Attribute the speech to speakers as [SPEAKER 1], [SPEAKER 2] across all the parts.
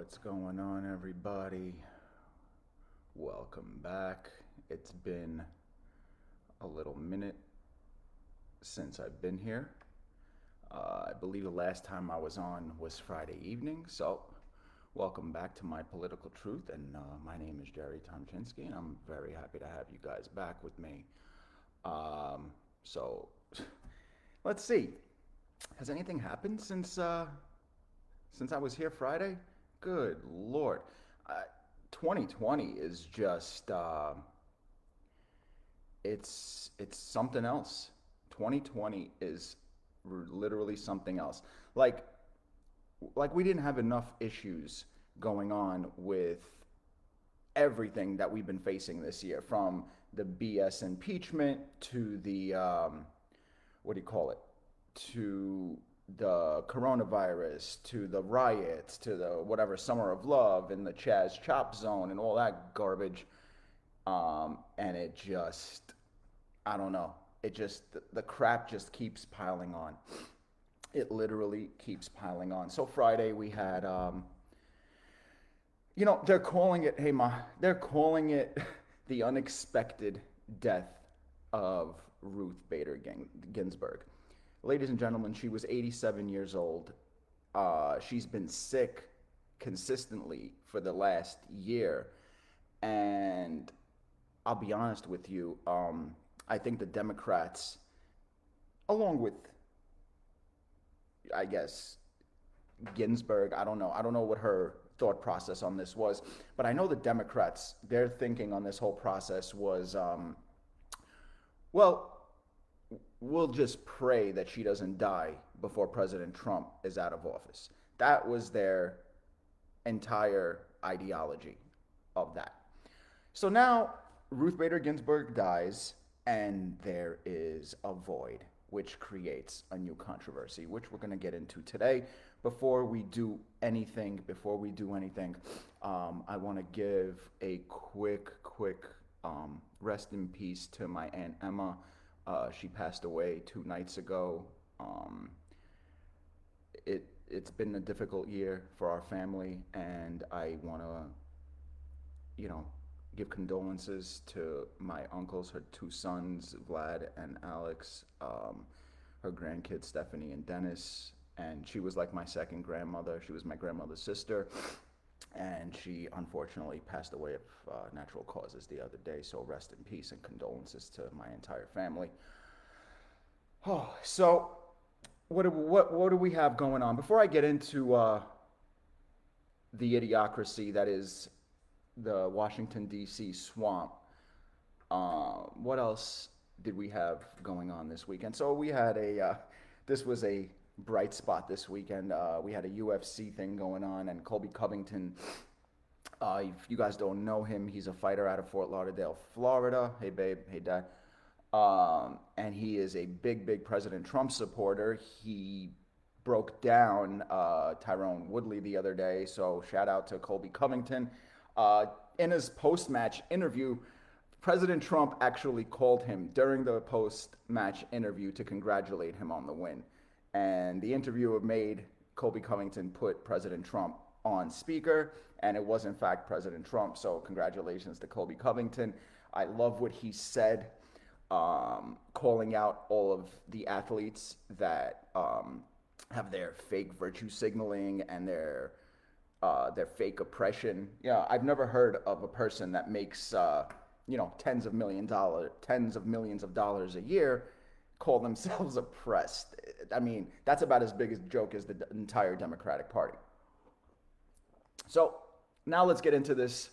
[SPEAKER 1] What's going on, everybody? Welcome back. It's been a little minute since I've been here. I believe the last time I was on was Friday evening, so welcome back to My Political Truth. And my name is Jerry Tomchinsky, and I'm very happy to have you guys back with me. So, let's see. Has anything happened since I was here Friday? Good Lord. Uh, 2020 is just it's something else. 2020 is literally something else. Like like we didn't have enough issues going on with everything that we've been facing this year, from the BS impeachment to the what do you call it? To the coronavirus, to the riots, to the whatever Summer of Love and the Chaz Chop Zone and all that garbage. And it just, I don't know. It just, the crap just keeps piling on. It literally keeps piling on. So Friday we had, they're calling it, hey ma, they're calling it the unexpected death of Ruth Bader Ginsburg. Ladies and gentlemen, she was 87 years old. She's been sick consistently for the last year. And I'll be honest with you, I think the Democrats, along with, I guess, Ginsburg, I don't know. I don't know what her thought process on this was, but I know the Democrats, their thinking on this whole process was, well, we'll just pray that she doesn't die before President Trump is out of office. That was their entire ideology of that. So now Ruth Bader Ginsburg dies, and there is a void, which creates a new controversy, which we're going to get into today. Before we do anything, I want to give a quick rest in peace to my Aunt Emma. She passed away 2 nights ago. It's been a difficult year for our family, and I want to, give condolences to my uncles, her 2 sons, Vlad and Alex, her grandkids, Stephanie and Dennis. And she was like my second grandmother. She was my grandmother's sister. And she unfortunately passed away of natural causes the other day. So rest in peace and condolences to my entire family. Oh, so what do we have going on? Before I get into the idiocracy that is the Washington D.C. swamp, what else did we have going on this weekend? So we had this was a bright spot this weekend. We had a UFC thing going on, and Colby Covington. If you guys don't know him, he's a fighter out of Fort Lauderdale, Florida. Hey babe, hey dad. And he is a big President Trump supporter. He broke down Tyrone Woodley the other day, so shout out to Colby Covington. In his post-match interview, President Trump actually called him during the post-match interview to congratulate him on the win. And the interviewer made Colby Covington put President Trump on speaker, and it was in fact President Trump. So congratulations to Colby Covington. I love what he said, calling out all of the athletes that have their fake virtue signaling and their fake oppression. Yeah, I've never heard of a person that makes tens of millions of dollars a year call themselves oppressed. I mean, that's about as big a joke as the entire Democratic Party. So now let's get into this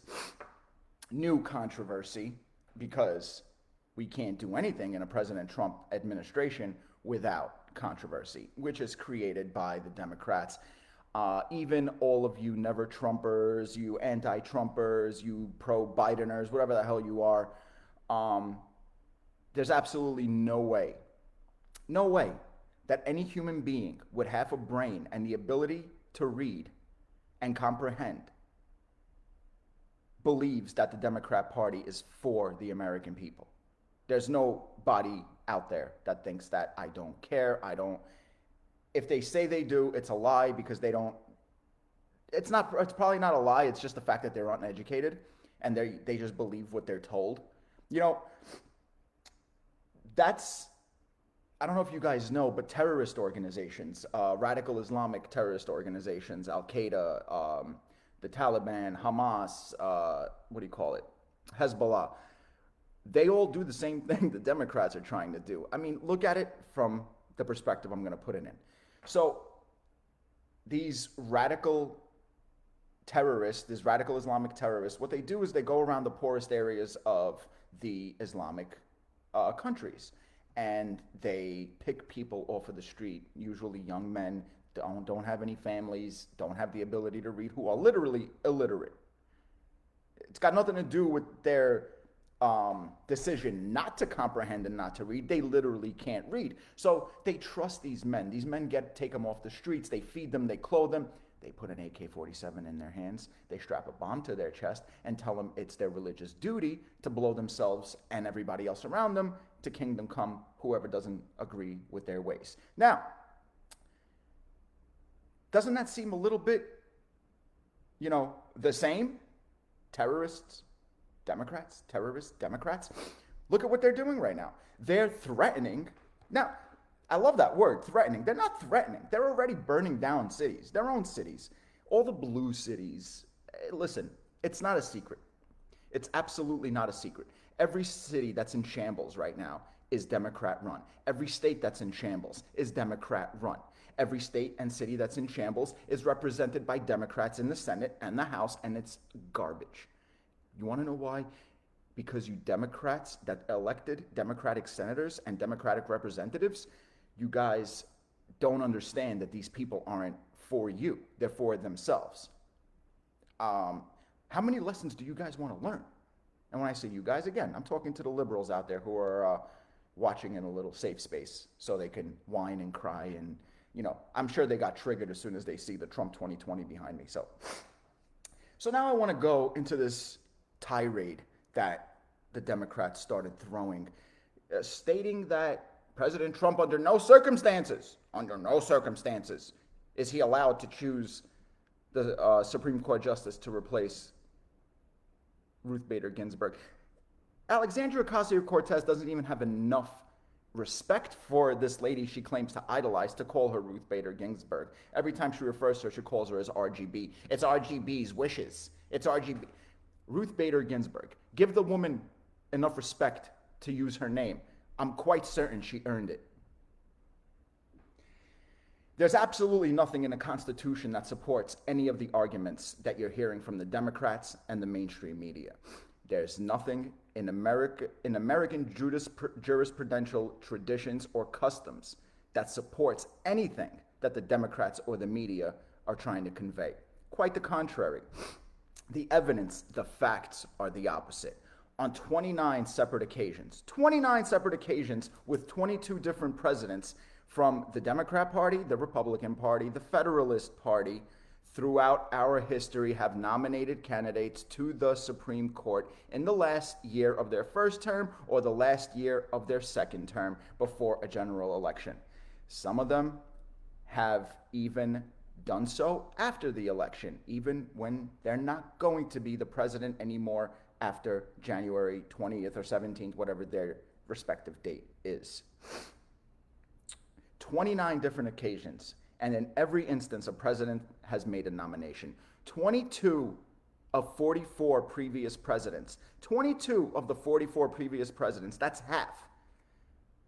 [SPEAKER 1] new controversy, because we can't do anything in a President Trump administration without controversy, which is created by the Democrats. Even all of you never Trumpers, you anti-Trumpers, you pro-Bideners, whatever the hell you are, there's absolutely no way that any human being would have a brain and the ability to read and comprehend believes that the Democrat Party is for the American people. There's nobody out there that thinks that. I don't care. If they say they do, it's a lie, because they don't It's probably not a lie. It's just the fact that they're uneducated and they just believe what they're told. You know, that's I don't know if you guys know, but terrorist organizations, radical Islamic terrorist organizations, Al Qaeda, the Taliban, Hamas, what do you call it, Hezbollah, they all do the same thing the Democrats are trying to do. I mean, look at it from the perspective I'm going to put it in. So these radical terrorists, these radical Islamic terrorists, what they do is they go around the poorest areas of the Islamic countries, and they pick people off of the street, usually young men, don't have any families, don't have the ability to read, who are literally illiterate. It's got nothing to do with their decision not to comprehend and not to read. They literally can't read. So they trust these men. These men take them off the streets. They feed them. They clothe them. They put an AK-47 in their hands. They strap a bomb to their chest and tell them it's their religious duty to blow themselves and everybody else around them to kingdom come, whoever doesn't agree with their ways. Now, doesn't that seem a little bit, the same? Terrorists, Democrats, terrorists, Democrats. Look at what they're doing right now. They're threatening. Now, I love that word, threatening. They're not threatening. They're already burning down cities, their own cities. All the blue cities. Listen, it's not a secret. It's absolutely not a secret. Every city that's in shambles right now is Democrat run. Every state that's in shambles is Democrat run. Every state and city that's in shambles is represented by Democrats in the Senate and the House, and it's garbage. You want to know why? Because you Democrats that elected Democratic senators and Democratic representatives, you guys don't understand that these people aren't for you. They're for themselves. How many lessons do you guys want to learn? And when I say you guys, again, I'm talking to the liberals out there who are watching in a little safe space so they can whine and cry. And, I'm sure they got triggered as soon as they see the Trump 2020 behind me. So now I want to go into this tirade that the Democrats started throwing, stating that President Trump, under no circumstances, is he allowed to choose the Supreme Court justice to replace Ruth Bader Ginsburg. Alexandria Ocasio-Cortez doesn't even have enough respect for this lady she claims to idolize to call her Ruth Bader Ginsburg. Every time she refers to her, she calls her as RGB. It's RGB's wishes. It's RGB. Ruth Bader Ginsburg. Give the woman enough respect to use her name. I'm quite certain she earned it. There's absolutely nothing in the Constitution that supports any of the arguments that you're hearing from the Democrats and the mainstream media. There's nothing in American jurisprudential traditions or customs that supports anything that the Democrats or the media are trying to convey. Quite the contrary. The evidence, the facts are the opposite. On 29 separate occasions with 22 different presidents from the Democrat Party, the Republican Party, the Federalist Party, throughout our history have nominated candidates to the Supreme Court in the last year of their first term or the last year of their second term before a general election. Some of them have even done so after the election, even when they're not going to be the president anymore after January 20th or 17th, whatever their respective date is. 29 different occasions, and in every instance, a president has made a nomination. 22 of 44 previous presidents, 22 of the 44 previous presidents, that's half,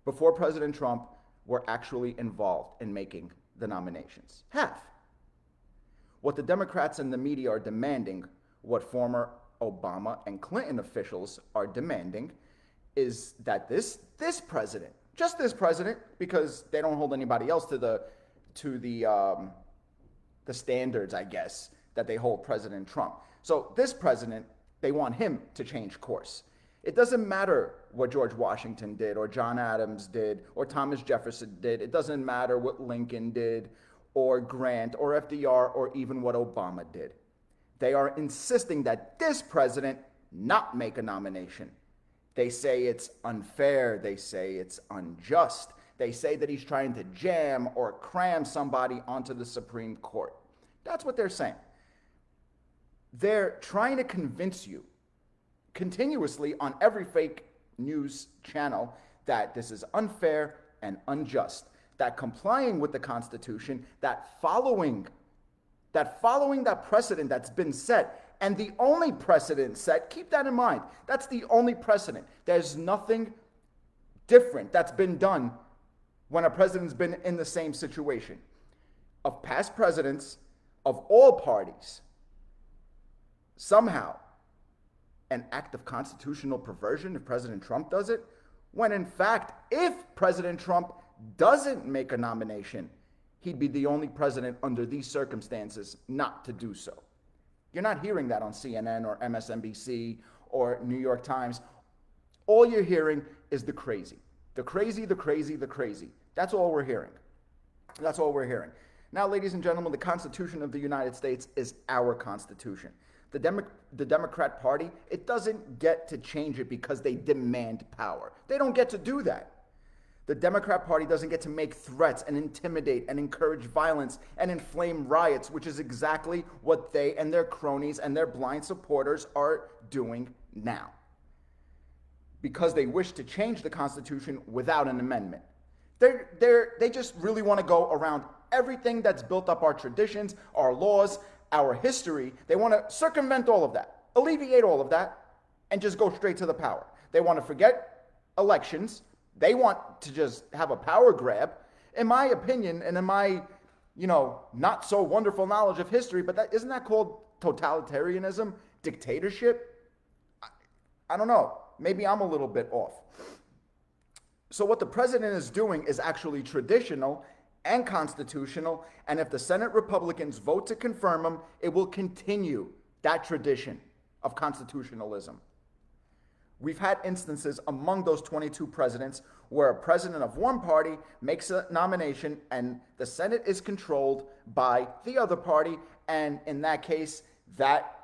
[SPEAKER 1] before President Trump, were actually involved in making the nominations. Half. What the Democrats and the media are demanding, what former Obama and Clinton officials are demanding, is that this president, just this president, because they don't hold anybody else to the standards, I guess, that they hold President Trump. So this president, they want him to change course. It doesn't matter what George Washington did or John Adams did or Thomas Jefferson did. It doesn't matter what Lincoln did or Grant or FDR or even what Obama did. They are insisting that this president not make a nomination. They say it's unfair. They say it's unjust. They say that he's trying to jam or cram somebody onto the Supreme Court. That's what they're saying. They're trying to convince you continuously on every fake news channel that this is unfair and unjust, that complying with the Constitution, that following that precedent that's been set, and the only precedent set, keep that in mind, that's the only precedent. There's nothing different that's been done when a president's been in the same situation. Of past presidents of all parties, somehow an act of constitutional perversion if President Trump does it, when in fact, if President Trump doesn't make a nomination, he'd be the only president under these circumstances not to do so. You're not hearing that on CNN or MSNBC or New York Times. All you're hearing is the crazy. The crazy, the crazy, the crazy. That's all we're hearing. That's all we're hearing. Now, ladies and gentlemen, the Constitution of the United States is our Constitution. The Democrat Party, it doesn't get to change it because they demand power. They don't get to do that. The Democrat Party doesn't get to make threats and intimidate and encourage violence and inflame riots, which is exactly what they and their cronies and their blind supporters are doing now, because they wish to change the Constitution without an amendment. They just really want to go around everything that's built up our traditions, our laws, our history. They want to circumvent all of that, alleviate all of that, and just go straight to the power. They want to forget elections. They want to just have a power grab. In my opinion, and in my, not so wonderful knowledge of history, but isn't that called totalitarianism, dictatorship? I don't know. Maybe I'm a little bit off. So what the president is doing is actually traditional and constitutional, and if the Senate Republicans vote to confirm him, it will continue that tradition of constitutionalism. We've had instances among those 22 presidents where a president of one party makes a nomination and the Senate is controlled by the other party, and in that case, that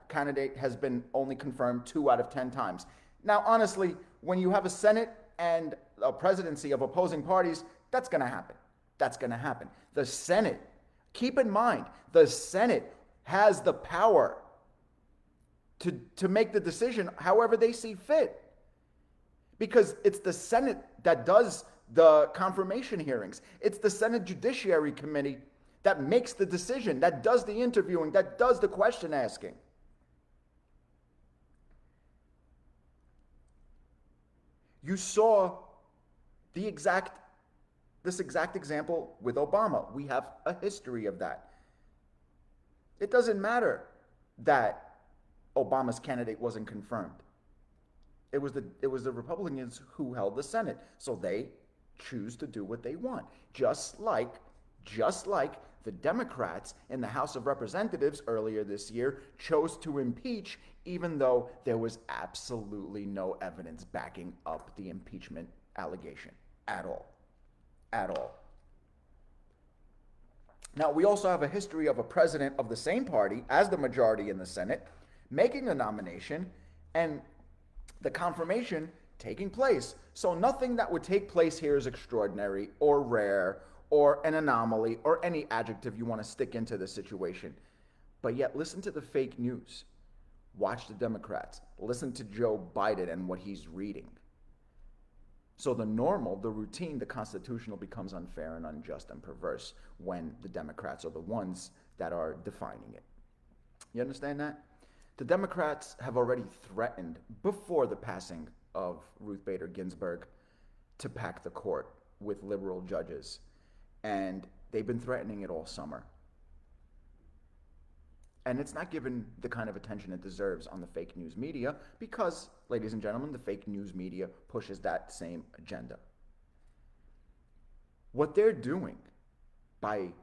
[SPEAKER 1] candidate has been only confirmed 2 out of 10 times. Now, honestly, when you have a Senate and a presidency of opposing parties, that's going to happen. That's going to happen. The Senate, keep in mind, the Senate has the power to make the decision however they see fit, because it's the Senate that does the confirmation hearings. It's the Senate Judiciary Committee that makes the decision, that does the interviewing, that does the question asking. You saw this exact example with Obama. We have a history of that. It doesn't matter that Obama's candidate wasn't confirmed. It was the Republicans who held the Senate, so they choose to do what they want. Just like the Democrats in the House of Representatives earlier this year chose to impeach, even though there was absolutely no evidence backing up the impeachment allegation at all. At all. Now, we also have a history of a president of the same party as the majority in the Senate making a nomination and the confirmation taking place. So nothing that would take place here is extraordinary or rare or an anomaly or any adjective you want to stick into the situation. But yet, listen to the fake news. Watch the Democrats. Listen to Joe Biden and what he's reading. So the normal, the routine, the constitutional becomes unfair and unjust and perverse when the Democrats are the ones that are defining it. You understand that? The Democrats have already threatened, before the passing of Ruth Bader Ginsburg, to pack the court with liberal judges. And they've been threatening it all summer. And it's not given the kind of attention it deserves on the fake news media because, ladies and gentlemen, the fake news media pushes that same agenda. What they're doing by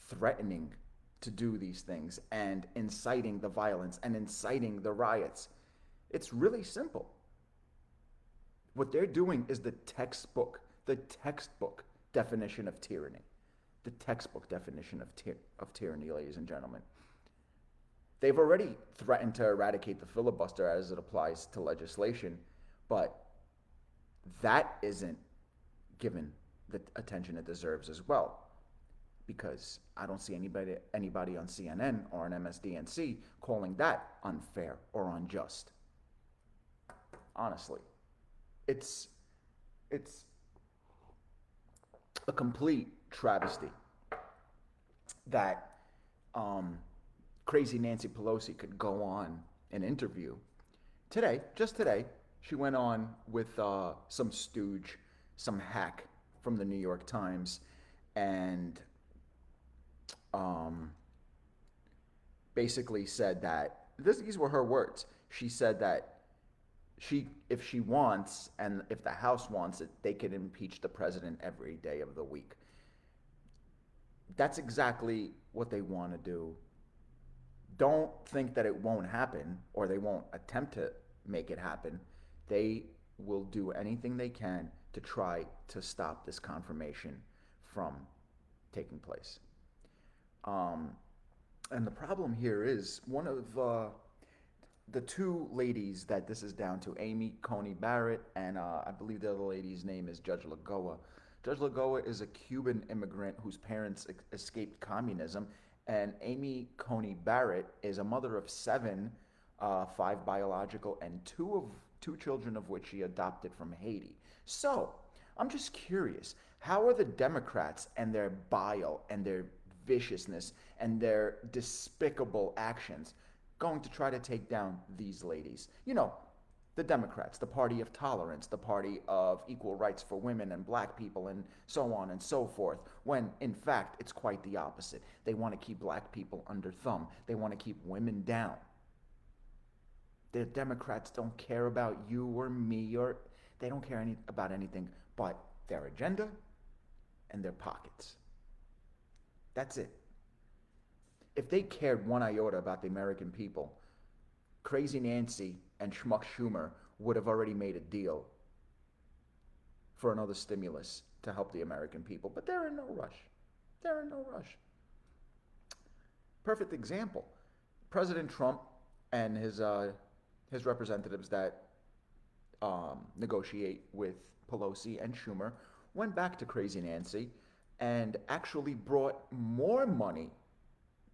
[SPEAKER 1] threatening to do these things and inciting the violence and inciting the riots, it's really simple. What they're doing is the textbook definition of tyranny. The textbook definition of tyranny, ladies and gentlemen. They've already threatened to eradicate the filibuster as it applies to legislation, but that isn't given the attention it deserves as well. because I don't see anybody on CNN or on MSDNC calling that unfair or unjust. Honestly, it's it's a complete travesty that crazy Nancy Pelosi could go on an interview today, just today. She went on with some stooge, some hack from the New York Times, and um, basically said that these were her words. She said that if she wants, and if the House wants it, they can impeach the president every day of the week. That's exactly what they want to do. Don't think that it won't happen or they won't attempt to make it happen. They will do anything they can to try to stop this confirmation from taking place. And the problem here is one of the two ladies that this is down to, Amy Coney Barrett, and I believe the other lady's name is Judge Lagoa. Judge Lagoa is a Cuban immigrant whose parents escaped communism, and Amy Coney Barrett is a mother of seven, five biological, and two children of which she adopted from Haiti. So I'm just curious, how are the Democrats and their bile and their viciousness and their despicable actions going to try to take down these ladies? You know, the Democrats, the party of tolerance, the party of equal rights for women and black people, and so on and so forth, when in fact it's quite the opposite. They want to keep black people under thumb. They want to keep women down. The Democrats don't care about you or me, or they don't care about anything but their agenda and their pockets. That's it. If they cared one iota about the American people, Crazy Nancy and Schmuck Schumer would have already made a deal for another stimulus to help the American people. But they're in no rush. They're in no rush. Perfect example. President Trump and his representatives that negotiate with Pelosi and Schumer went back to Crazy Nancy and actually brought more money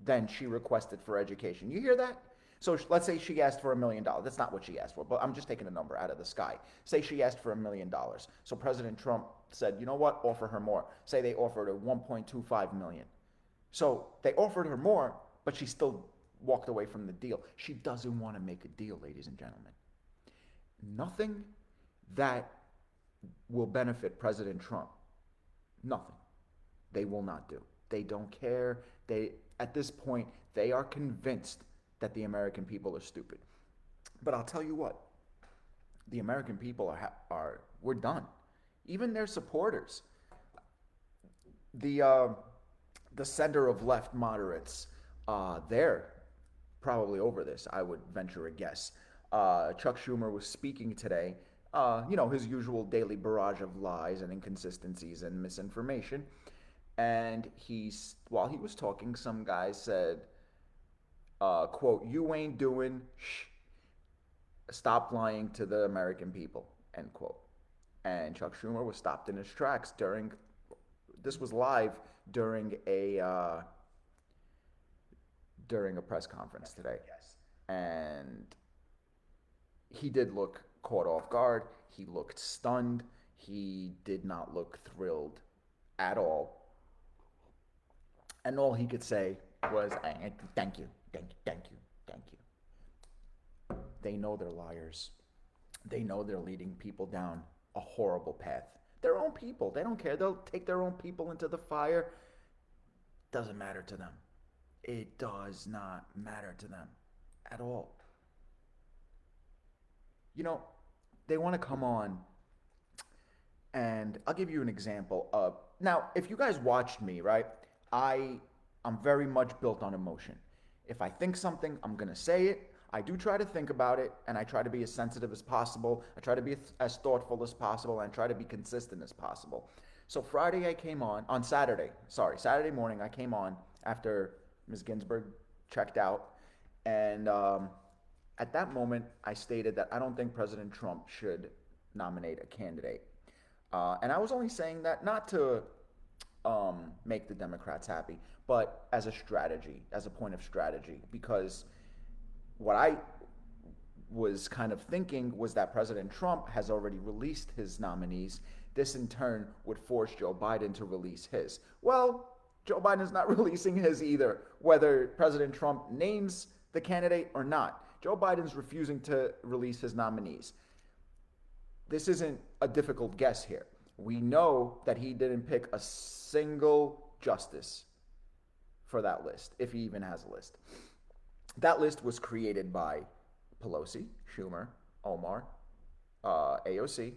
[SPEAKER 1] than she requested for education. You hear that? So let's say she asked for $1 million. That's not what she asked for, but I'm just taking a number out of the sky. Say she asked for $1 million. So President Trump said, you know what, offer her more. Say they offered her $1.25 million. So they offered her more, but she still walked away from the deal. She doesn't want to make a deal, ladies and gentlemen. Nothing that will benefit President Trump. Nothing. They will not do. They don't care. At this point, they are convinced that the American people are stupid. But I'll tell you what, the American people we're done. Even their supporters, the center of left moderates, they're probably over this, I would venture a guess. Chuck Schumer was speaking today, his usual daily barrage of lies and inconsistencies and misinformation. And while he was talking, some guy said, quote, "You ain't doing stop lying to the American people," end quote. And Chuck Schumer was stopped in his tracks this was live during a press conference today. Yes. And he did look caught off guard. He looked stunned. He did not look thrilled at all. And all he could say was, thank you. They know they're liars. They know they're leading people down a horrible path. Their own people. They don't care. They'll take their own people into the fire. Doesn't matter to them. It does not matter to them at all. They want to come on, and I'll give you an example of, now, if you guys watched me, right, I'm very much built on emotion. If I think something, I'm going to say it. I do try to think about it, and I try to be as sensitive as possible. I try to be as thoughtful as possible, and I try to be consistent as possible. So Saturday morning, I came on after Ms. Ginsburg checked out, and at that moment, I stated that I don't think President Trump should nominate a candidate. And I was only saying that not to make the Democrats happy, but as a strategy, as a point of strategy, because what I was kind of thinking was that President Trump has already released his nominees. This in turn would force Joe Biden to release his. Well, Joe Biden is not releasing his either, whether President Trump names the candidate or not. Joe Biden's refusing to release his nominees. This isn't a difficult guess here. We know that he didn't pick a single justice for that list, if he even has a list. That list was created by Pelosi, Schumer, Omar, AOC,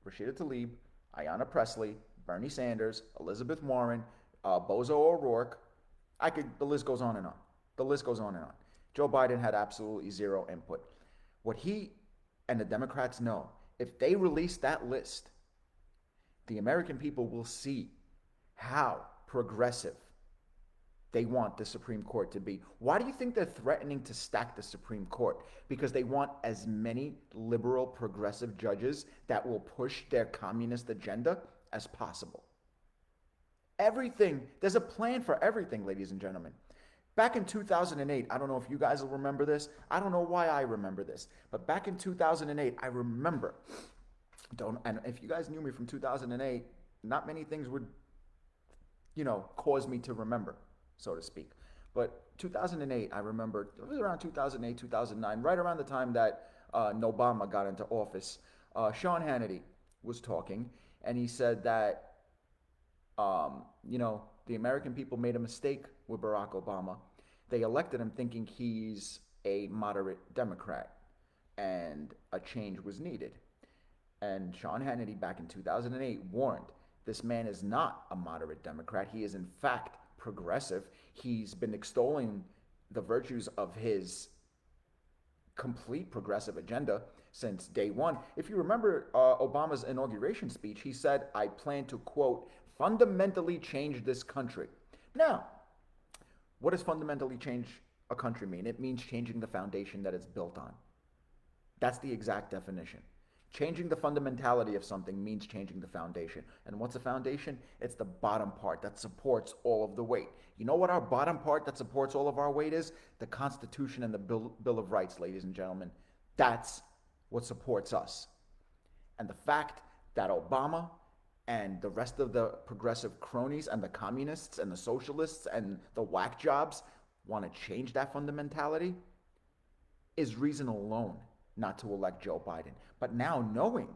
[SPEAKER 1] Rashida Tlaib, Ayanna Pressley, Bernie Sanders, Elizabeth Warren, Bozo O'Rourke. The list goes on and on. The list goes on and on. Joe Biden had absolutely zero input. What he and the Democrats know, if they release that list, the American people will see how progressive they want the Supreme Court to be. Why do you think they're threatening to stack the Supreme Court? Because they want as many liberal, progressive judges that will push their communist agenda as possible. Everything, there's a plan for everything, ladies and gentlemen. Back in 2008, I don't know if you guys will remember this. I don't know why I remember this. But back in 2008, I remember, and if you guys knew me from 2008, not many things would, cause me to remember, so to speak. But 2008, I remember, it was around 2008, 2009, right around the time that Obama got into office. Sean Hannity was talking, and he said that, the American people made a mistake with Barack Obama. They elected him thinking he's a moderate Democrat, and a change was needed. And Sean Hannity back in 2008 warned, this man is not a moderate Democrat. He is in fact progressive. He's been extolling the virtues of his complete progressive agenda since day one. If you remember Obama's inauguration speech, he said, I plan to, quote, fundamentally change this country. Now, what does fundamentally change a country mean? It means changing the foundation that it's built on. That's the exact definition. Changing the fundamentality of something means changing the foundation. And what's a foundation? It's the bottom part that supports all of the weight. You know what our bottom part that supports all of our weight is? The Constitution and the Bill of Rights, ladies and gentlemen. That's what supports us. And the fact that Obama and the rest of the progressive cronies and the communists and the socialists and the whack jobs want to change that fundamentality is reason alone not to elect Joe Biden. But now knowing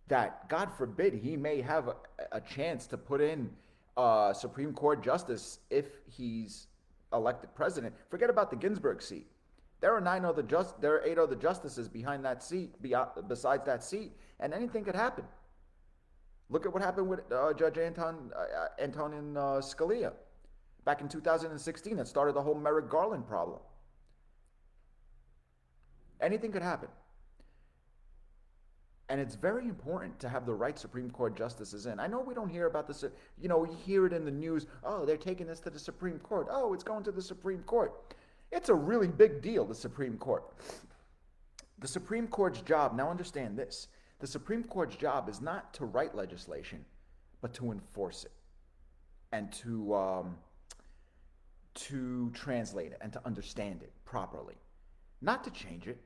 [SPEAKER 1] that, God forbid, he may have a chance to put in a Supreme Court justice if he's elected president, forget about the Ginsburg seat. There are 8 other justices behind that seat, besides that seat, and anything could happen. Look at what happened with Judge Antonin Scalia back in 2016. That started the whole Merrick Garland problem. Anything could happen. And it's very important to have the right Supreme Court justices in. I know we don't hear about this, we hear it in the news. Oh, they're taking this to the Supreme Court. Oh, it's going to the Supreme Court. It's a really big deal, the Supreme Court. The Supreme Court's job, now understand this, the Supreme Court's job is not to write legislation, but to enforce it and to translate it and to understand it properly, not to change it.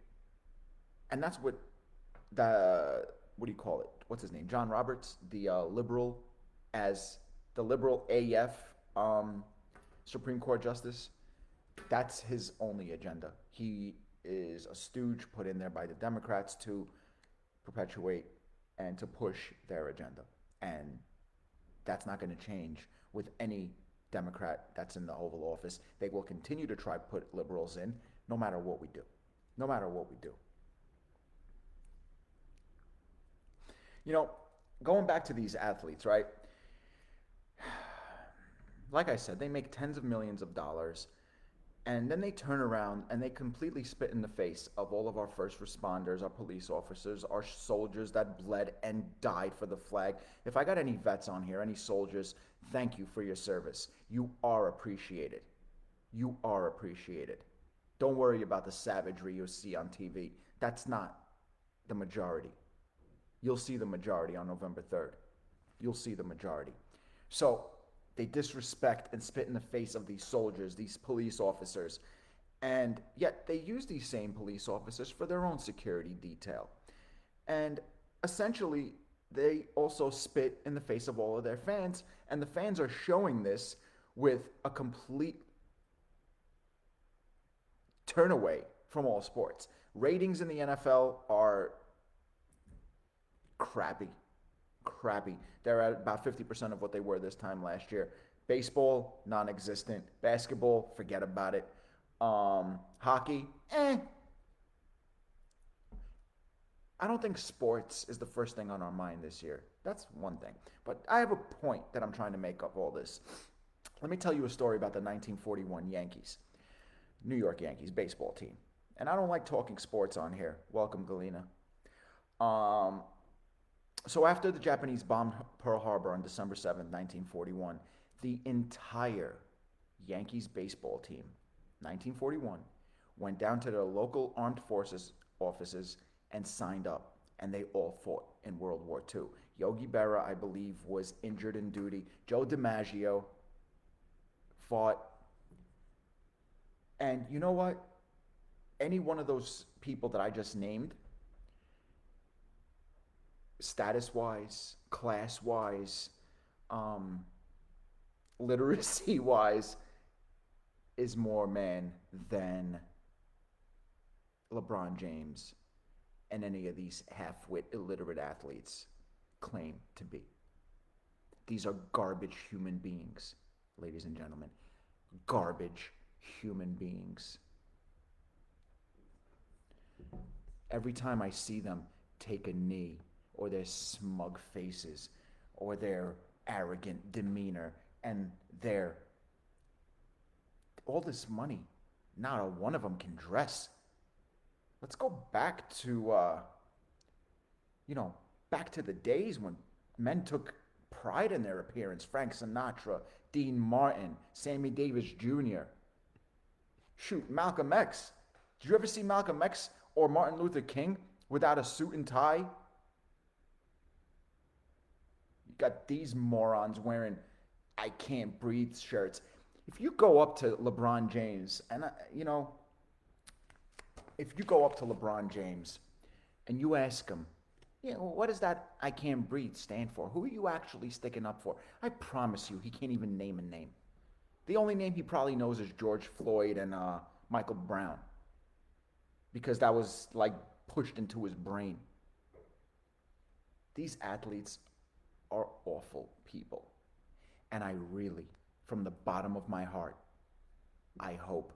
[SPEAKER 1] And that's what what's his name? John Roberts, the liberal AF Supreme Court justice. That's his only agenda. He is a stooge put in there by the Democrats to perpetuate and to push their agenda. And that's not going to change with any Democrat that's in the Oval Office. They will continue to try to put liberals in no matter what we do. No matter what we do. Going back to these athletes, right? Like I said, they make tens of millions of dollars. And then they turn around and they completely spit in the face of all of our first responders, our police officers, our soldiers that bled and died for the flag. If I got any vets on here, any soldiers, thank you for your service. You are appreciated. You are appreciated. Don't worry about the savagery you'll see on TV. That's not the majority. You'll see the majority on November 3rd. You'll see the majority. So they disrespect and spit in the face of these soldiers, these police officers, and yet they use these same police officers for their own security detail. And essentially, they also spit in the face of all of their fans, and the fans are showing this with a complete turn away from all sports. Ratings in the NFL are crappy. Crappy. They're at about 50% of what they were this time last year. Baseball, non existent. Basketball, forget about it. Hockey, eh. I don't think sports is the first thing on our mind this year. That's one thing. But I have a point that I'm trying to make of all this. Let me tell you a story about the 1941 Yankees, New York Yankees baseball team. And I don't like talking sports on here. Welcome, Galena. Um, so after the Japanese bombed Pearl Harbor on December 7th, 1941, the entire Yankees baseball team, 1941, went down to their local armed forces offices and signed up, and they all fought in World War II. Yogi Berra, I believe, was injured in duty. Joe DiMaggio fought. And you know what? Any one of those people that I just named, status-wise, class-wise, literacy-wise, is more man than LeBron James and any of these half-wit illiterate athletes claim to be. These are garbage human beings, ladies and gentlemen. Garbage human beings. Every time I see them take a knee, or their smug faces, or their arrogant demeanor, and their all this money, not a one of them can dress. Let's go back to, back to the days when men took pride in their appearance. Frank Sinatra, Dean Martin, Sammy Davis Jr. Shoot, Malcolm X. Did you ever see Malcolm X or Martin Luther King without a suit and tie? You got these morons wearing "I can't breathe" shirts. If you go up to LeBron James, and if you go up to LeBron James and you ask him, what does that "I can't breathe" stand for? Who are you actually sticking up for? I promise you, he can't even name a name. The only name he probably knows is George Floyd and Michael Brown, because that was like pushed into his brain. These athletes are awful people. And I really, from the bottom of my heart, I hope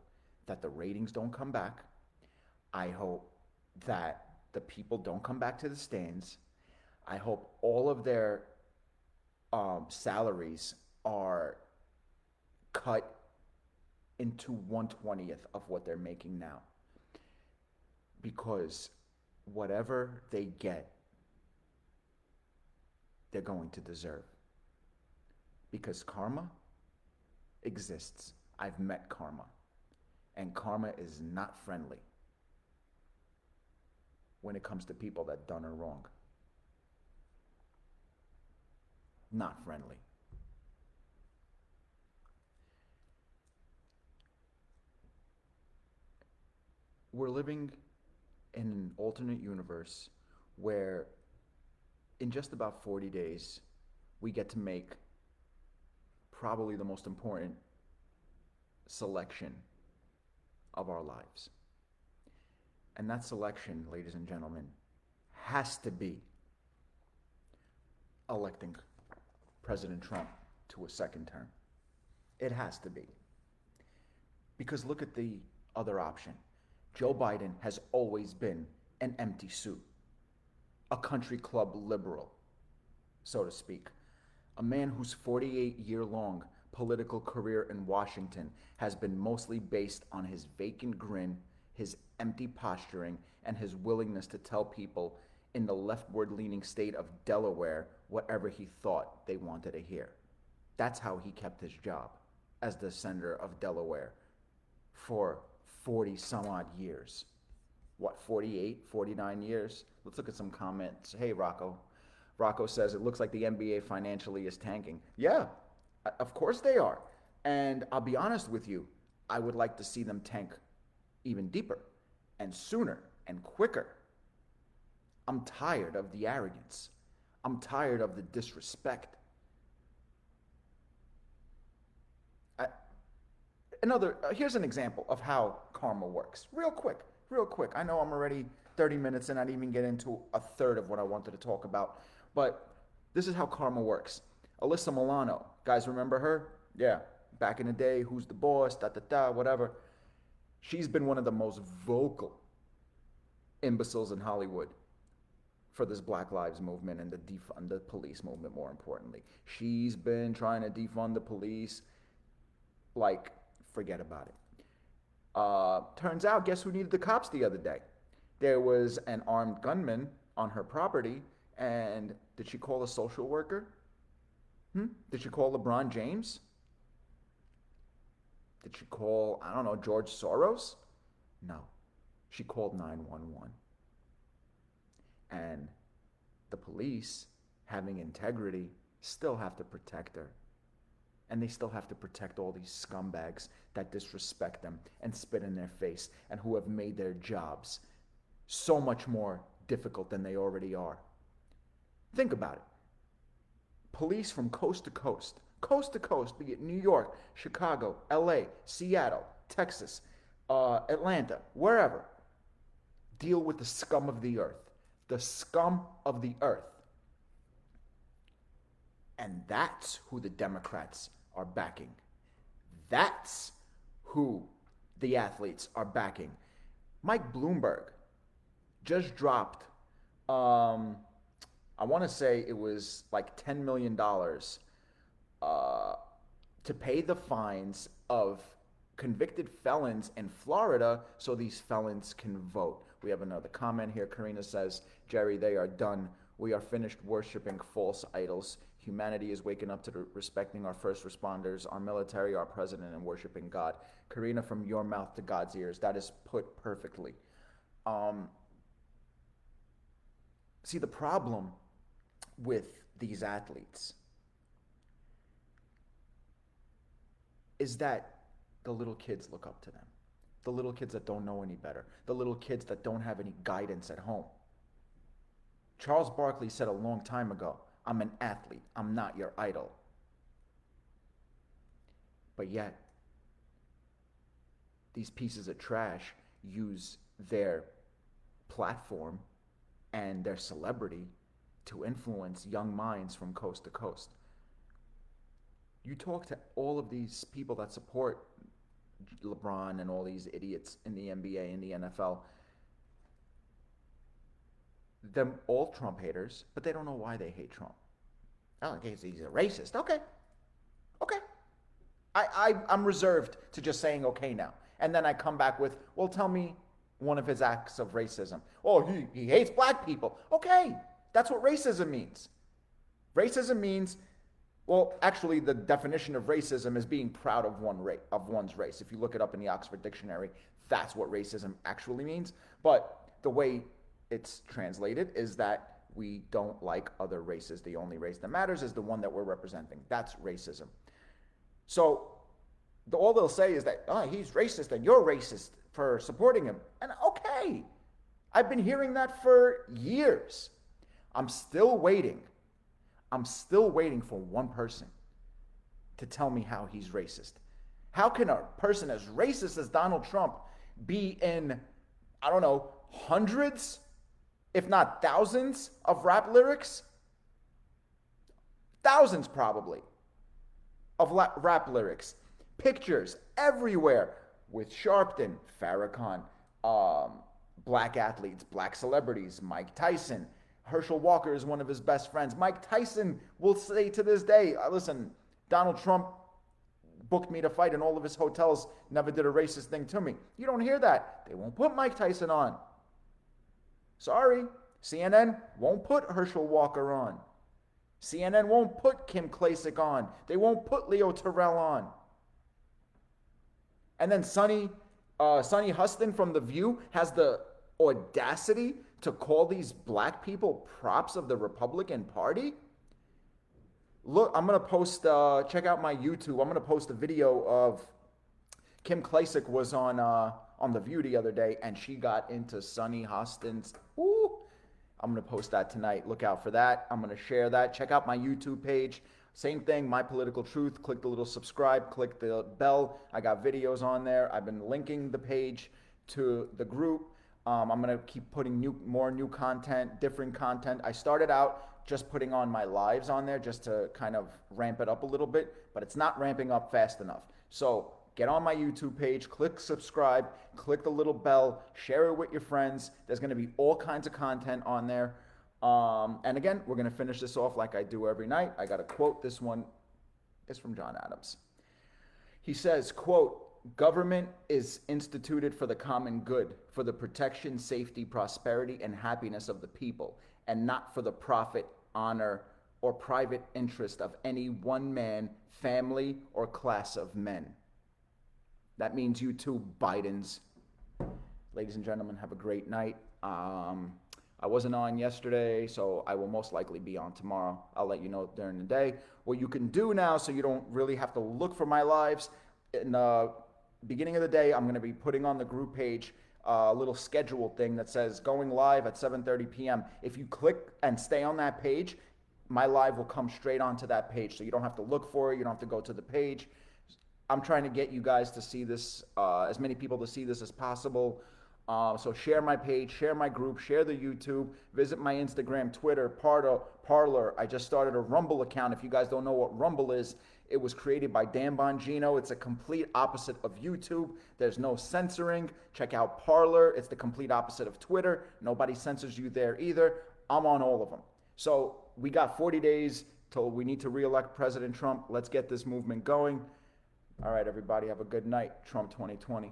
[SPEAKER 1] that the ratings don't come back. I hope that the people don't come back to the stands. I hope all of their salaries are cut into 1/20th of what they're making now. Because whatever they get, they're going to deserve. Because karma exists. I've met karma. And karma is not friendly when it comes to people that done her wrong. Not friendly. We're living in an alternate universe where in just about 40 days, we get to make probably the most important selection of our lives. And that selection, ladies and gentlemen, has to be electing President Trump to a second term. It has to be. Because look at the other option. Joe Biden has always been an empty suit, a country club liberal, so to speak. A man whose 48-year-long political career in Washington has been mostly based on his vacant grin, his empty posturing, and his willingness to tell people in the leftward-leaning state of Delaware whatever he thought they wanted to hear. That's how he kept his job as the senator of Delaware for 40 some odd years. What, 48, 49 years? Let's look at some comments. Hey, Rocco. Rocco says, it looks like the NBA financially is tanking. Yeah, Of course they are. And I'll be honest with you, I would like to see them tank even deeper and sooner and quicker. I'm tired of the arrogance. I'm tired of the disrespect. I, Here's an example of how karma works. Real quick, real quick. I know I'm already 30 minutes and I didn't even get into a third of what I wanted to talk about, but this is how karma works. Alyssa Milano, guys, remember her? Yeah, back in the day, who's the boss, da da da, whatever. She's been one of the most vocal imbeciles in Hollywood for this Black Lives movement and the defund the police movement, more importantly. She's been trying to defund the police, like, forget about it. Turns out, guess who needed the cops the other day? There was an armed gunman on her property, and did she call a social worker? Did she call LeBron James? Did she call, I don't know, George Soros? No. She called 911. And the police, having integrity, still have to protect her. And they still have to protect all these scumbags that disrespect them and spit in their face and who have made their jobs so much more difficult than they already are. Think about it. Police from coast to coast, be it New York, Chicago, LA, Seattle, Texas, Atlanta, wherever, deal with the scum of the earth. The scum of the earth. And that's who the Democrats are backing. That's who the athletes are backing. Mike Bloomberg just dropped, I want to say it was like $10 million to pay the fines of convicted felons in Florida so these felons can vote. We have another comment here. Karina says, Jerry, they are done. We are finished worshiping false idols. Humanity is waking up to respecting our first responders, our military, our president, and worshiping God. Karina, from your mouth to God's ears. That is put perfectly. See, the problem with these athletes is that the little kids look up to them. The little kids that don't know any better. The little kids that don't have any guidance at home. Charles Barkley said a long time ago, I'm an athlete. I'm not your idol. But yet, these pieces of trash use their platform and their celebrity to influence young minds from coast to coast. You talk to all of these people that support LeBron and all these idiots in the NBA and the NFL, they're all Trump haters, but they don't know why they hate Trump. Oh, he's a racist. Okay. I'm reserved to just saying okay now. And then I come back with, well, tell me one of his acts of racism. Oh, he hates black people. Okay, that's what racism means. Racism means, well, actually, the definition of racism is being proud of one's race. If you look it up in the Oxford Dictionary, that's what racism actually means. But the way it's translated is that we don't like other races. The only race that matters is the one that we're representing. That's racism. So all they'll say is that, oh, he's racist and you're racist for supporting him. And okay, I've been hearing that for years. I'm still waiting for one person to tell me how he's racist. How can a person as racist as Donald Trump be in, I don't know, hundreds, if not thousands of rap lyrics? Thousands probably of rap lyrics. Pictures everywhere with Sharpton, Farrakhan, black athletes, black celebrities, Mike Tyson. Herschel Walker is one of his best friends. Mike Tyson will say to this day, listen, Donald Trump booked me to fight in all of his hotels, never did a racist thing to me. You don't hear that. They won't put Mike Tyson on. Sorry, CNN won't put Herschel Walker on. CNN won't put Kim Klacik on. They won't put Leo Terrell on. And then Sonny Huston from The View has the audacity to call these black people props of the Republican Party? look, I'm gonna post. Check out my YouTube. I'm gonna post a video of Kim Klacik was on The View the other day, and she got into Sunny Hostin's. Ooh, I'm gonna post that tonight. Look out for that. I'm gonna share that. Check out my YouTube page. Same thing, My Political Truth. Click the little subscribe. Click the bell. I got videos on there. I've been linking the page to the group. I'm gonna keep putting more new content, different content. I started out just putting on my lives on there just to kind of ramp it up a little bit, but it's not ramping up fast enough. So get on my YouTube page, click subscribe, click the little bell, share it with your friends. There's going to be all kinds of content on there. And again, we're going to finish this off like I do every night. I got a quote. This one is from John Adams. He says, quote, "Government is instituted for the common good, for the protection, safety, prosperity, and happiness of the people, and not for the profit, honor, or private interest of any one man, family, or class of men." That means you too, Bidens. Ladies and gentlemen, have a great night. I wasn't on yesterday, so I will most likely be on tomorrow. I'll let you know during the day. What you can do now, so you don't really have to look for my lives, in the beginning of the day, I'm going to be putting on the group page a little schedule thing that says going live at 7:30 p.m. If you click and stay on that page, my live will come straight onto that page, so you don't have to look for it. You don't have to go to the page. I'm trying to get you guys to see this, as many people to see this as possible. So share my page, share my group, share the YouTube, visit my Instagram, Twitter, Parler. I just started a Rumble account. If you guys don't know what Rumble is, it was created by Dan Bongino. It's a complete opposite of YouTube. There's no censoring. Check out Parler. It's the complete opposite of Twitter. Nobody censors you there either. I'm on all of them. So we got 40 days till we need to reelect President Trump. Let's get this movement going. All right, everybody, have a good night. Trump 2020.